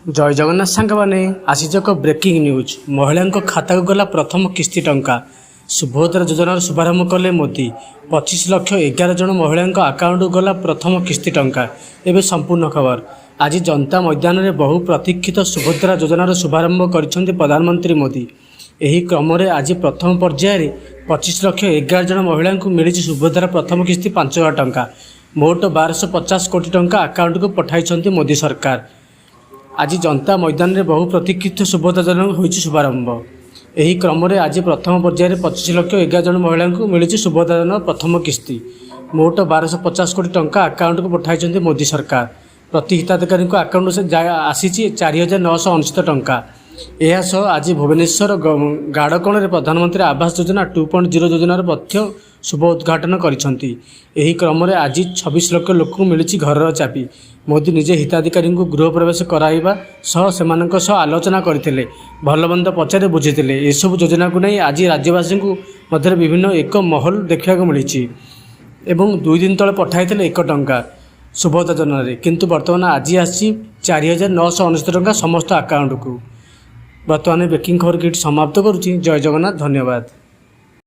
जय जगन्नाथ सांग मैंने आसीच एक ब्रेकिंग न्यूज। महिला खाता को गला प्रथम किस्ती टंका। सुभद्रा योजनार शुभारंभ कले मोदी। 25 लाख 11 जन महिला आकाउंट को गला प्रथम किस्ती टंका। एवं संपूर्ण खबर आज जनता मैदान में बहु प्रतीक्षित सुभद्रा योजनार शुभारंभ कर प्रधानमंत्री मोदी। यही क्रम आज प्रथम पर्यायर 25 लाख 11 जन महिला मिली सुभद्रा प्रथम किस्ती 5,000 टंका। मोट 1250 कोटी टंका आकाउंट को पठाई मोदी सरकार। आज जनता मैदान में बहु प्रतीक्षित सुभद्रा योजना हो शुभारंभ। यही क्रम आज प्रथम पर्यायर 25 लाख 11 जन महिला मिली सुभद्रा योजना प्रथम किस्ती। मोट 1250 कोटी टंका आकाउंट को पठाई मोदी सरकार। प्रति हिताधिकारी आकाउंट से आसी 4,969 टंका। यह आज भुवनेश्वर गाड़कोण में प्रधानमंत्री आवास योजना 2.0 योजनार शुभ उद्घाटन करिसेंती। एही क्रम में आज 26 लाख लोक मिली घर चाबी। मोदी निजे हिताधिकारी गृह प्रवेश कराइबा सह आलोचना करथिले, भलमंद पचारे बुझीथिले। एसबू योजना को नहीं आज राज्यवासी मध्य विभिन्न एक महल देखा मिली। एवं 2 दिन तले पठाई 1 टंका सुभद्रा योजना रे, किंतु वर्तमान आज आसी 4,969 टंका समस्त आकाउंट को। बर्तमान ब्रेकिंग खबर किट समाप्त करुच्ची। जय जगन्नाथ, धन्यवाद।